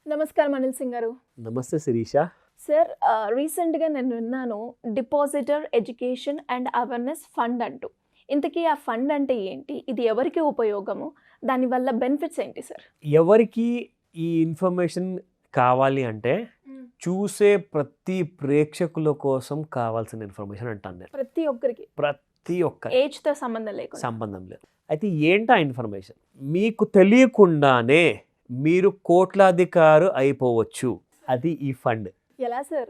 నమస్కారం అనిల్ సింగ్ గారు. నమస్తే శిరీష. సార్, రీసెంట్గా నేను విన్నాను depositor education and awareness fund అంటూ. ఇంతకీ ఆ ఫండ్ అంటే ఏంటి, ఇది ఎవరికి ఉపయోగము, దానివల్ల బెనిఫిట్స్ ఏంటి సార్? ఎవరికి ఈ ఇన్ఫర్మేషన్ కావాలి అంటే చూసే ప్రతి ప్రేక్షకుల కోసం కావాల్సిన ఇన్ఫర్మేషన్ అంటాను నేను. ప్రతి ఒక్కరికి ఏజ్తో సంబంధం లేదు. అయితే ఏంటా ఇన్ఫర్మేషన్? మీకు తెలియకుండానే మీరు కోట్లాధికారు అయిపోవచ్చు. అది ఈ ఫండ్. ఎలా సార్?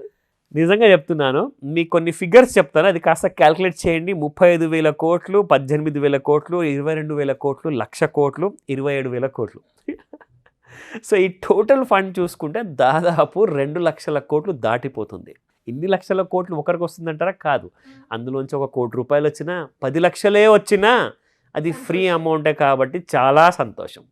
నిజంగా చెప్తున్నాను. మీకు కొన్ని ఫిగర్స్ చెప్తాను, అది కాస్త క్యాల్కులేట్ చేయండి. 35,000 కోట్లు, 18,000 కోట్లు, 22,000 కోట్లు, 1,00,000 కోట్లు, 27,000 కోట్లు. సో ఈ టోటల్ ఫండ్ చూసుకుంటే దాదాపు 2 లక్షల కోట్లు దాటిపోతుంది. ఇన్ని లక్షల కోట్లు ఒకరికి వస్తుందంటారా? కాదు. అందులోంచి 1 కోటి రూపాయలు వచ్చినా, 10 లక్షలే వచ్చినా అది ఫ్రీ అమౌంటే కాబట్టి చాలా సంతోషం.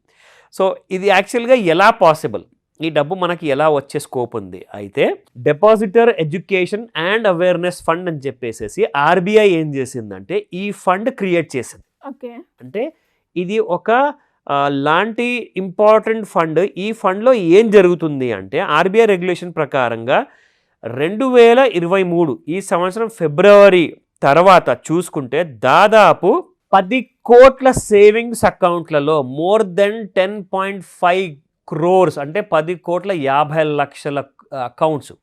సో ఇది యాక్చువల్గా ఎలా పాసిబుల్, ఈ డబ్బు మనకి ఎలా వచ్చే స్కోప్ ఉంది? అయితే depositor education and awareness fund అని చెప్పేసి ఆర్బీఐ ఏం చేసిందంటే ఈ ఫండ్ క్రియేట్ చేసింది. ఓకే, అంటే ఇది ఒక లాంటి ఇంపార్టెంట్ ఫండ్. ఈ ఫండ్లో ఏం జరుగుతుంది అంటే ఆర్బీఐ రెగ్యులేషన్ ప్రకారంగా 2023 ఈ సంవత్సరం ఫిబ్రవరి తర్వాత చూసుకుంటే దాదాపు 10 కోట్ల సేవింగ్స్ అకౌంట్లలో మోర్ దెన్ 10.5 crores అంటే 10,50,00,000 అకౌంట్స్.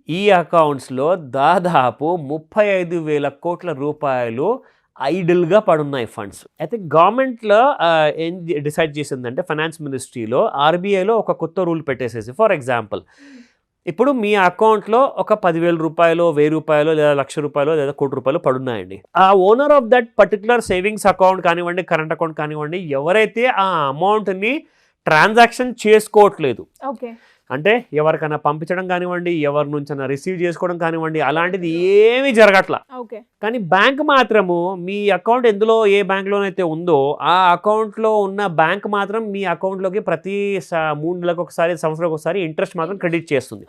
ఈ అకౌంట్స్లో దాదాపు 35,000 కోట్ల రూపాయలు ఐడిల్గా పడున్నాయి ఫండ్స్. అయితే గవర్నమెంట్లో ఏం డిసైడ్ చేసిందంటే ఫైనాన్స్ మినిస్ట్రీలో ఆర్బీఐలో ఒక కొత్త రూల్ పెట్టేసేసి, ఫర్ ఎగ్జాంపుల్ ఇప్పుడు మీ అకౌంట్లో ఒక 10,000 రూపాయలు, 1,000 రూపాయలు, లేదా 1,00,000 రూపాయలు, లేదా 1 కోటి రూపాయలు పడున్నాయండి. ఆ owner of that particular savings account కానివ్వండి, కరెంట్ అకౌంట్ కానివ్వండి, ఎవరైతే ఆ అమౌంట్ని ట్రాన్సాక్షన్ చేసుకోవట్లేదు, ఓకే, అంటే ఎవరికైనా పంపించడం కానివ్వండి, ఎవరి నుంచైనా రిసీవ్ చేసుకోవడం కానివ్వండి, అలాంటిది ఏమీ జరగట్లా. కానీ బ్యాంక్ మాత్రము మీ అకౌంట్ ఎందులో ఏ బ్యాంక్లోనైతే ఉందో ఆ అకౌంట్లో ఉన్న బ్యాంక్ మాత్రం మీ అకౌంట్లోకి ప్రతి 3 నెలలకు ఒకసారి, సంవత్సరానికి ఒకసారి ఇంట్రెస్ట్ మాత్రం క్రెడిట్ చేస్తుంది.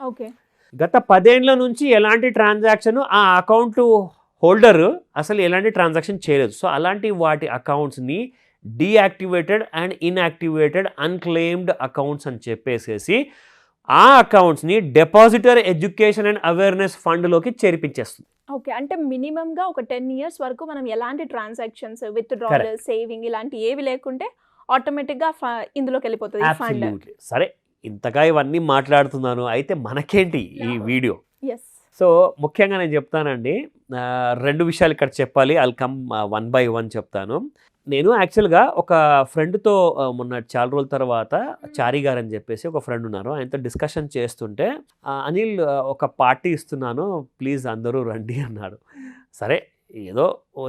గత 10 ఏళ్ల నుంచి ఎలాంటి ట్రాన్సాక్షన్ ఆ అకౌంట్ హోల్డర్ అసలు ఎలాంటి ట్రాన్సాక్షన్ చేయలేదు. సో అలాంటి వాటి అకౌంట్స్ని deactivated and inactivated unclaimed accounts అని చెప్పేసి ఆ అకౌంట్స్ని డిపాజిటర్ ఎడ్యుకేషన్ అండ్ అవేర్నెస్ ఫండ్లోకి చేర్పించేస్తుంది. ఓకే, అంటే మినిమంగా ఒక 10 years వరకు మనం ఎలాంటి ట్రాన్సాక్షన్స్, విత్డ్రాల్, సేవింగ్ ఇలాంటి ఏవి లేకుంటే ఆటోమేటిక్గా ఇందులోకి వెళ్ళిపోతుంది ఫండ్. సరే, ఇంతగా ఇవన్నీ మాట్లాడుతున్నాను, అయితే మనకేంటి ఈ వీడియో? సో ముఖ్యంగా నేను చెప్తానండి, 2 విషయాలు ఇక్కడ చెప్పాలి. ఐల్ కమ్ 1 by 1 చెప్తాను. నేను యాక్చువల్గా ఒక ఫ్రెండ్తో మొన్న చాలా రోజుల తర్వాత, చారి గారు అని చెప్పేసి ఒక ఫ్రెండ్ ఉన్నారు, ఆయనతో డిస్కషన్ చేస్తుంటే అనిల్ ఒక పార్టీ ఇస్తున్నాను ప్లీజ్ అందరూ రండి అన్నాడు. సరే, ఏదో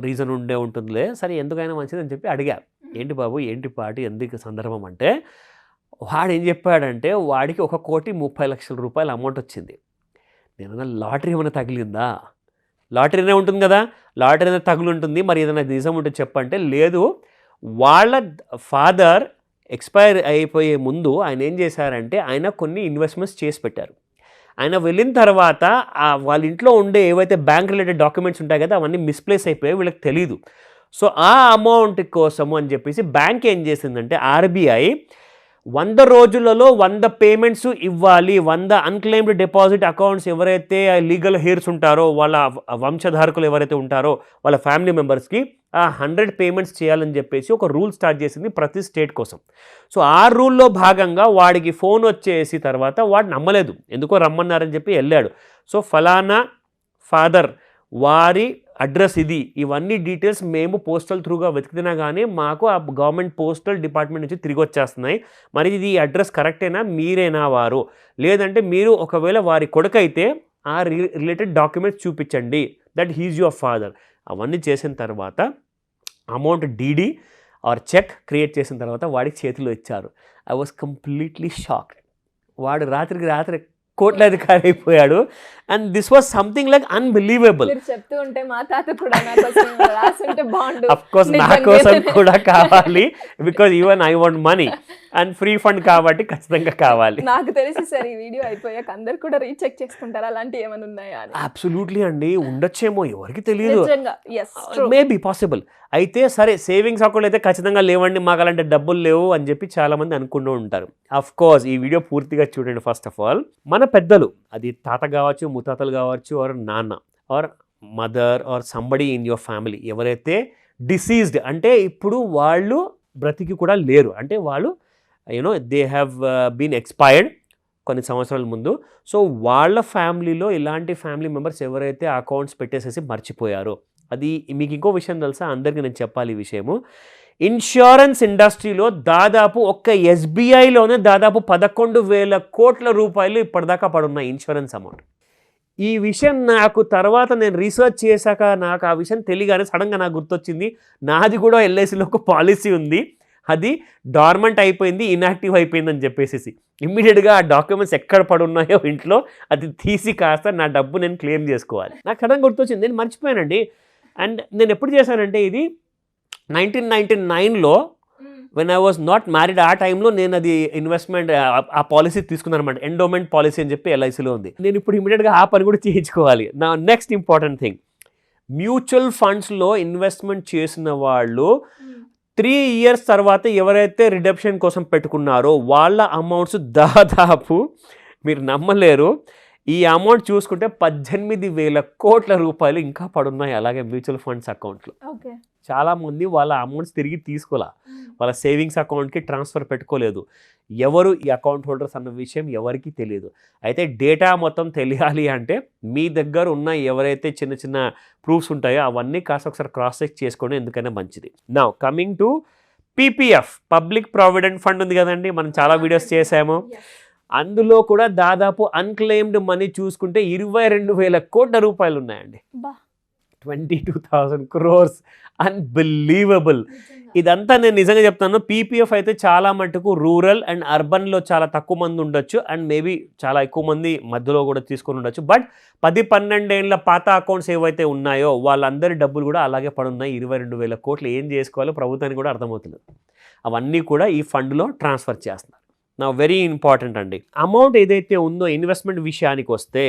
రీజన్ ఉండే ఉంటుందిలే, సరే ఎందుకైనా మంచిది అని చెప్పి అడిగా, ఏంటి బాబు ఏంటి పార్టీ, ఎందుకు సందర్భం అంటే వాడు ఏం చెప్పాడంటే వాడికి 1,30,00,000 రూపాయల అమౌంట్ వచ్చింది. నేను లాటరీ ఏమైనా తగిలిందా? లాటరీనే ఉంటుంది కదా, లాటరీ అనేది తగులు ఉంటుంది, మరి ఏదైనా నిజం ఉంటే చెప్పంటే లేదు, వాళ్ళ ఫాదర్ ఎక్స్పైర్ అయిపోయే ముందు ఆయన ఏం చేశారంటే ఆయన కొన్ని ఇన్వెస్ట్మెంట్స్ చేసి పెట్టారు. ఆయన వెళ్ళిన తర్వాత వాళ్ళ ఇంట్లో ఉండే ఏవైతే బ్యాంక్ రిలేటెడ్ డాక్యుమెంట్స్ ఉంటాయి కదా అవన్నీ మిస్ప్లేస్ అయిపోయాయి, వీళ్ళకి తెలీదు. సో ఆ అమౌంట్ కోసము అని చెప్పేసి బ్యాంక్ ఏం చేసిందంటే ఆర్బీఐ 100 రోజులలో 100 పేమెంట్స్ ఇవ్వాలి. 100 అన్క్లెయిమ్డ్ డిపాజిట్ అకౌంట్స్ ఎవరైతే లీగల్ హెయిర్స్ ఉంటారో, వాళ్ళ వంశధారకులు ఎవరైతే ఉంటారో వాళ్ళ ఫ్యామిలీ మెంబర్స్కి 100 పేమెంట్స్ చేయాలని చెప్పేసి ఒక రూల్ స్టార్ట్ చేసింది ప్రతి స్టేట్ కోసం. సో ఆ రూల్లో భాగంగా వాడికి ఫోన్ వచ్చేసి తర్వాత వాడు నమ్మలేదు, ఎందుకో రమ్మన్నారని చెప్పి వెళ్ళాడు. సో ఫలానా ఫాదర్ వారి అడ్రస్ ఇది, ఇవన్నీ డీటెయిల్స్ మేము పోస్టల్ త్రూగా వెతికినా కానీ మాకు ఆ గవర్నమెంట్ పోస్టల్ డిపార్ట్మెంట్ నుంచి తిరిగి వచ్చేస్తున్నాయి, మరి ఇది ఈ అడ్రస్ కరెక్టేనా, మీరేనా వారు, లేదంటే మీరు ఒకవేళ వారి కొడుకైతే ఆ రిలేటెడ్ డాక్యుమెంట్స్ చూపించండి, దట్ హీజ్ యువర్ ఫాదర్. అవన్నీ చేసిన తర్వాత amount DD or cheque create చేసిన తర్వాత వాడికి చేతిలో ఇచ్చారు. I was completely shocked. వాడు రాత్రికి రాత్రి కోట్లాధికారి అయిపోయాడు. And this was something like unbelievable. చెప్తూ ఉంటే మా తాత కూడా అఫ్ కోర్స్ నా కోసం కూడా కావాలి, because even I want money. And free fund కాబట్టి ఖచ్చితంగా కావాలి. నాకు తెలిసి సార్ ఈ వీడియో అయిపోయాక అందరు కూడా రీచెక్ చేసుకుంటారు అలాంటివి ఏమైనా ఉన్నాయా అని. అబ్సల్యూట్లీ అండి, ఉండొచ్చేమో, ఎవరికి తెలియదు, మేబీ పాసిబుల్. అయితే సరే సేవింగ్స్ అకౌంట్ అయితే ఖచ్చితంగా లేవండి, మాకు అలాంటి డబ్బులు లేవు అని చెప్పి చాలా మంది అనుకుంటూ ఉంటారు. అఫ్ కోర్స్ ఈ వీడియో పూర్తిగా చూడండి. ఫస్ట్ ఆఫ్ ఆల్ మన పెద్దలు, అది తాత కావచ్చు, ముత్తాతలు కావచ్చు, ఆర్ నాన్న or mother or somebody in your family, ఎవరైతే డిసీజ్డ్ అంటే ఇప్పుడు వాళ్ళు బ్రతికి కూడా లేరు, అంటే వాళ్ళు you know they have been expired కొన్ని సంవత్సరాల ముందు. సో వాళ్ళ ఫ్యామిలీలో ఇలాంటి ఫ్యామిలీ మెంబర్స్ ఎవరైతే అకౌంట్స్ పెట్టేసేసి మర్చిపోయారో, అది మీకు ఇంకో విషయం తెలుసా, అందరికీ నేను చెప్పాలి ఈ విషయము. ఇన్సూరెన్స్ ఇండస్ట్రీలో దాదాపు ఒక్క ఎస్బీఐలోనే దాదాపు 11,000 కోట్ల రూపాయలు ఇప్పటిదాకా పడున్నాయి ఇన్సూరెన్స్ అమౌంట్. ఈ విషయం నాకు తర్వాత నేను రీసెర్చ్ చేశాక నాకు ఆ విషయం తెలియగానే సడన్గా నాకు గుర్తొచ్చింది, నాది కూడా ఎల్ఐసిలో ఒక పాలసీ ఉంది, అది డార్మెంట్ అయిపోయింది, ఇన్యాక్టివ్ అయిపోయిందని చెప్పేసి ఇమ్మీడియట్గా ఆ డాక్యుమెంట్స్ ఎక్కడ పడున్నాయో ఇంట్లో అది తీసి కాస్త నా డబ్బు నేను క్లెయిమ్ చేసుకోవాలి. నాకు సడన్గా గుర్తొచ్చింది, నేను మర్చిపోయానండి. అండ్ నేను ఎప్పుడు చేశానంటే ఇది 1999లో when I was not married, ఆ టైంలో నేను అది ఇన్వెస్ట్మెంట్ ఆ పాలసీ తీసుకున్నాను అనమాట, ఎండోమెంట్ పాలసీ అని చెప్పి ఎల్ఐసిలో ఉంది. నేను ఇప్పుడు ఇమీడియట్గా ఆ పని కూడా చేయించుకోవాలి. నా నెక్స్ట్ ఇంపార్టెంట్ థింగ్, మ్యూచువల్ ఫండ్స్లో ఇన్వెస్ట్మెంట్ చేసిన వాళ్ళు 3 years తర్వాత ఎవరైతే రిడెంప్షన్ కోసం పెట్టుకున్నారో వాళ్ళ అమౌంట్స్ దాదాపు మీరు నమ్మలేరు, ఈ అమౌంట్ చూసుకుంటే 18,000 కోట్ల రూపాయలు ఇంకా పడున్నాయి అలాగే మ్యూచువల్ ఫండ్స్ అకౌంట్లో. చాలామంది వాళ్ళ అమౌంట్స్ తిరిగి తీసుకోలే, వాళ్ళ సేవింగ్స్ అకౌంట్కి ట్రాన్స్ఫర్ పెట్టుకోలేదు. ఎవరు ఈ అకౌంట్ హోల్డర్స్ అన్న విషయం ఎవరికి తెలియదు. అయితే డేటా మొత్తం తెలియాలి అంటే మీ దగ్గర ఉన్న ఎవరైతే చిన్న చిన్న ప్రూఫ్స్ ఉంటాయో అవన్నీ కాస్త ఒకసారి క్రాస్ చెక్ చేసుకోండి, ఎందుకైనా మంచిది. Now coming to PPF, public provident fund ఉంది కదండి, మనం చాలా వీడియోస్ చేసాము. అందులో కూడా దాదాపు అన్క్లెయిమ్డ్ మనీ చూసుకుంటే 22,000 కోట్ల రూపాయలు ఉన్నాయండి, 22,000 crores. అన్బిలీవబుల్. ఇదంతా నేను నిజంగా చెప్తాను, పీపీఎఫ్ అయితే చాలా మటుకు రూరల్ అండ్ అర్బన్లో చాలా తక్కువ మంది ఉండొచ్చు, అండ్ మేబీ చాలా ఎక్కువ మంది మధ్యలో కూడా తీసుకొని ఉండొచ్చు. బట్ 10-12 ఏళ్ళ పాత అకౌంట్స్ ఏవైతే ఉన్నాయో వాళ్ళందరి డబ్బులు కూడా అలాగే పడున్నాయి. 22,000 కోట్లు ఏం చేసుకోవాలో ప్రభుత్వానికి కూడా అర్థమవుతుంది. అవన్నీ కూడా ఈ ఫండ్లో ట్రాన్స్ఫర్ చేస్తున్నారు. నా వెరీ ఇంపార్టెంట్ అండి, అమౌంట్ ఏదైతే ఉందో ఇన్వెస్ట్మెంట్ విషయానికి వస్తే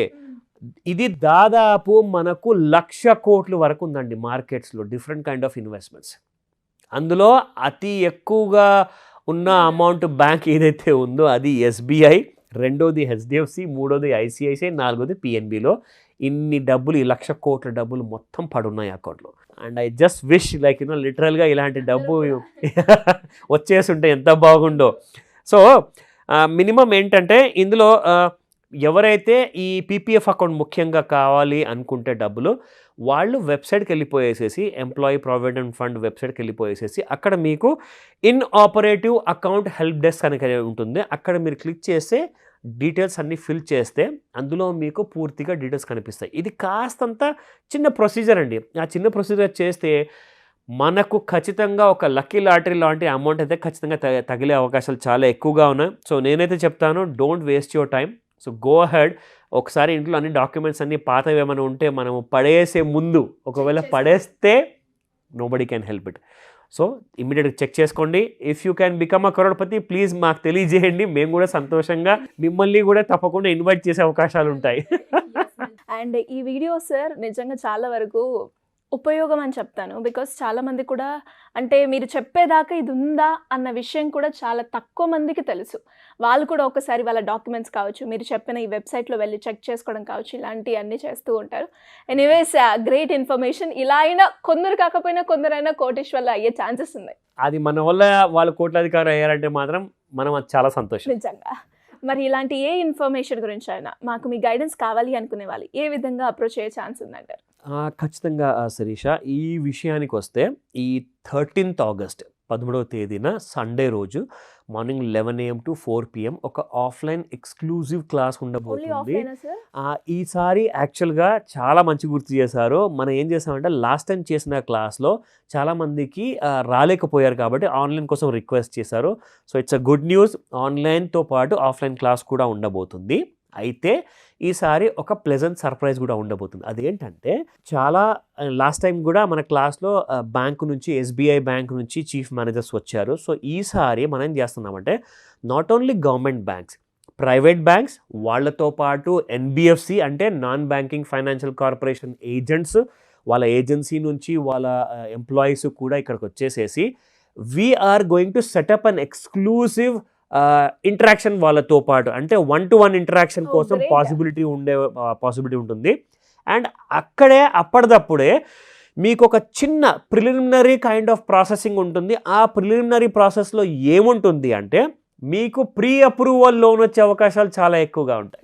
ఇది దాదాపు మనకు 1,00,000 కోట్ల వరకు ఉందండి మార్కెట్స్లో, డిఫరెంట్ కైండ్ ఆఫ్ ఇన్వెస్ట్మెంట్స్. అందులో అతి ఎక్కువగా ఉన్న అమౌంట్ బ్యాంక్ ఏదైతే ఉందో అది ఎస్బీఐ, రెండోది హెచ్డిఎఫ్సి, మూడోది ఐసిఐసిఐ, నాలుగోది పిఎన్బిలో. ఇన్ని డబ్బులు, ఈ 1,00,000 కోట్ల డబ్బులు మొత్తం పడున్నాయి అకౌంట్లో. And I just wish like లిటరల్గా ఇలాంటి డబ్బు వచ్చేస్తుంటే ఎంత బాగుండో. సో మినిమం ఏంటంటే ఇందులో ఎవరైతే ఈ పీపీఎఫ్ అకౌంట్ ముఖ్యంగా కావాలి అనుకుంటే డబ్బులు, వాళ్ళు వెబ్సైట్కి వెళ్ళిపోయేసేసి ఎంప్లాయీ ప్రావిడెంట్ ఫండ్ వెబ్సైట్కి వెళ్ళిపోయేసేసి అక్కడ మీకు in operative account help desk అని ఉంటుంది, అక్కడ మీరు క్లిక్ చేస్తే డీటెయిల్స్ అన్నీ ఫిల్ చేస్తే అందులో మీకు పూర్తిగా డీటెయిల్స్ కనిపిస్తాయి. ఇది కాస్తంత చిన్న ప్రొసీజర్ అండి. ఆ చిన్న ప్రొసీజర్ చేస్తే మనకు ఖచ్చితంగా ఒక లక్కీ లాటరీ లాంటి అమౌంట్ అయితే ఖచ్చితంగా తగిలే అవకాశాలు చాలా ఎక్కువగా ఉన్నాయి. సో నేనైతే చెప్తాను, don't waste your time. So go ahead, ఒకసారి ఇంట్లో అన్ని డాక్యుమెంట్స్ అన్నీ పాతవి ఏమైనా ఉంటే మనము పడేసే ముందు, ఒకవేళ పడేస్తే nobody can help it. So ఇమ్మీడియట్గా చెక్ చేసుకోండి. If you can become a crorepati please మాకు తెలియజేయండి, మేము కూడా సంతోషంగా మిమ్మల్ని కూడా తప్పకుండా ఇన్వైట్ చేసే అవకాశాలు ఉంటాయి. అండ్ ఈ వీడియో సార్ నిజంగా చాలా వరకు ఉపయోగం అని చెప్తాను. బికాస్ చాలామంది కూడా అంటే మీరు చెప్పేదాకా ఇది ఉందా అన్న విషయం కూడా చాలా తక్కువ మందికి తెలుసు. వాళ్ళు కూడా ఒకసారి వాళ్ళ డాక్యుమెంట్స్ కావచ్చు, మీరు చెప్పిన ఈ వెబ్సైట్లో వెళ్ళి చెక్ చేసుకోవడం కావచ్చు, ఇలాంటివన్నీ చేస్తూ ఉంటారు. Anyways great information. ఇలా అయినా కొందరు కాకపోయినా కొందరైనా కోటీశ్వర్లు అయ్యే ఛాన్సెస్ ఉన్నాయి. అది మన వల్ల వాళ్ళు కోట్లాధికారులు అయ్యారంటే మాత్రం మనం అది చాలా సంతోషం నిజంగా. మరి ఇలాంటి ఏ ఇన్ఫర్మేషన్ గురించి అయినా మాకు మీ గైడెన్స్ కావాలి అనుకునే వాళ్ళు ఏ విధంగా అప్రోచ్ అయ్యే ఛాన్స్ ఉందంటారు? ఖచ్చితంగా శిరీష, ఈ విషయానికి వస్తే ఈ 13th August 13వ తేదీన సండే రోజు మార్నింగ్ 11 AM to 4 PM ఒక ఆఫ్లైన్ ఎక్స్క్లూజివ్ క్లాస్ ఉండబోతుంది. ఈసారి యాక్చువల్గా చాలా మంచి గుర్తు చేశారు. మనం ఏం చేసామంటే లాస్ట్ టైం చేసిన క్లాస్లో చాలామందికి రాలేకపోయారు కాబట్టి ఆన్లైన్ కోసం రిక్వెస్ట్ చేశారు. So it's a good news, ఆన్లైన్తో పాటు ఆఫ్లైన్ క్లాస్ కూడా ఉండబోతుంది. అయితే ఈసారి ఒక ప్లెజెంట్ సర్ప్రైజ్ కూడా ఉండబోతుంది. అదేంటంటే చాలా లాస్ట్ టైం కూడా మన క్లాస్లో బ్యాంకు నుంచి SBI బ్యాంక్ నుంచి చీఫ్ మేనేజర్స్ వచ్చారు. సో ఈసారి మనం ఏం చేస్తున్నామంటే not only government banks, private banks వాళ్ళతో పాటు NBFC అంటే non banking financial corporation agents, వాళ్ళ ఏజెన్సీ నుంచి వాళ్ళ ఎంప్లాయీస్ కూడా ఇక్కడికి వచ్చేసేసి we're going to set up an exclusive interaction వాళ్ళతో పాటు, అంటే 1-to-1 ఇంటరాక్షన్ కోసం పాసిబిలిటీ ఉంటుంది. అండ్ అప్పటిదప్పుడే మీకు ఒక చిన్న ప్రిలిమినరీ కైండ్ ఆఫ్ ప్రాసెసింగ్ ఉంటుంది. ఆ ప్రిలిమినరీ ప్రాసెస్లో ఏముంటుంది అంటే మీకు ప్రీ అప్రూవల్ లోన్ వచ్చే అవకాశాలు చాలా ఎక్కువగా ఉంటాయి.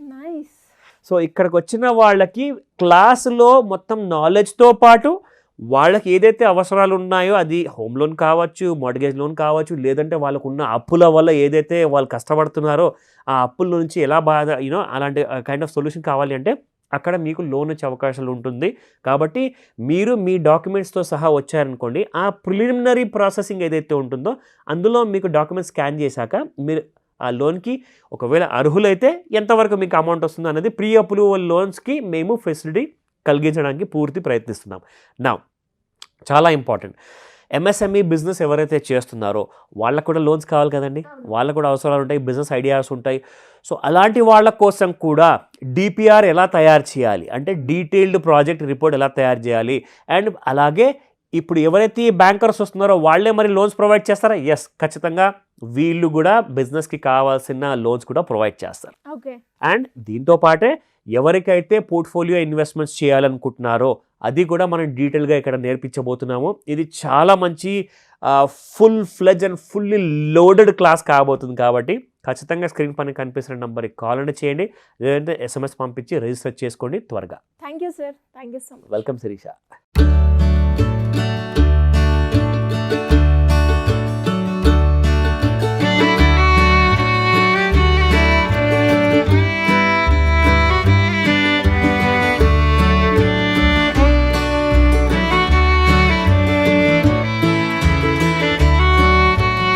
సో ఇక్కడికి వచ్చిన వాళ్ళకి క్లాసులో మొత్తం నాలెడ్జ్తో పాటు వాళ్ళకి ఏదైతే అవసరాలు ఉన్నాయో, అది హోమ్ లోన్ కావచ్చు, మార్ట్గేజ్ లోన్ కావచ్చు, లేదంటే వాళ్ళకున్న అప్పుల వల్ల ఏదైతే వాళ్ళు కష్టపడుతున్నారో ఆ అప్పుల నుంచి ఎలా అలాంటి కైండ్ ఆఫ్ సొల్యూషన్ కావాలి అంటే అక్కడ మీకు లోన్ వచ్చే అవకాశాలు ఉంటుంది. కాబట్టి మీరు మీ డాక్యుమెంట్స్తో సహా వచ్చారనుకోండి, ఆ ప్రిలిమినరీ ప్రాసెసింగ్ ఏదైతే ఉంటుందో అందులో మీకు డాక్యుమెంట్స్ స్కాన్ చేశాక మీరు ఆ లోన్కి ఒకవేళ అర్హులైతే ఎంతవరకు మీకు అమౌంట్ వస్తుందో అనేది ప్రీ అప్రూవల్ లోన్స్కి మేము ఫెసిలిటీ కలిగించడానికి పూర్తి ప్రయత్నిస్తున్నాం. నా చాలా ఇంపార్టెంట్, MSME బిజినెస్ ఎవరైతే చేస్తున్నారో వాళ్ళకు కూడా లోన్స్ కావాలి కదండి, వాళ్ళకు కూడా అవసరాలు ఉంటాయి, బిజినెస్ ఐడియాస్ ఉంటాయి. సో అలాంటి వాళ్ళ కోసం కూడా DPR ఎలా తయారు చేయాలి అంటే డీటెయిల్డ్ ప్రాజెక్ట్ రిపోర్ట్ ఎలా తయారు చేయాలి, అండ్ అలాగే ఇప్పుడు ఎవరైతే బ్యాంకర్స్ వస్తున్నారో వాళ్ళే మరి లోన్స్ ప్రొవైడ్ చేస్తారా? ఎస్, ఖచ్చితంగా వీళ్ళు కూడా బిజినెస్కి కావాల్సిన లోన్స్ కూడా ప్రొవైడ్ చేస్తారు. అండ్ దీంతో పాటే ఎవరికైతే పోర్ట్ఫోలియో ఇన్వెస్ట్మెంట్స్ చేయాలనుకుంటున్నారో అది కూడా మనం డీటెయిల్గా ఇక్కడ నేర్పించబోతున్నాము. ఇది చాలా మంచి full fledged and fully loaded class కాబోతుంది. కాబట్టి ఖచ్చితంగా స్క్రీన్ పైన కనిపిస్తున్న నెంబర్కి కాల్ అని చేయండి, లేదంటే SMS పంపించి రిజిస్టర్ చేసుకోండి త్వరగా. Thank you sir, thank you so much. Welcome Sirisha.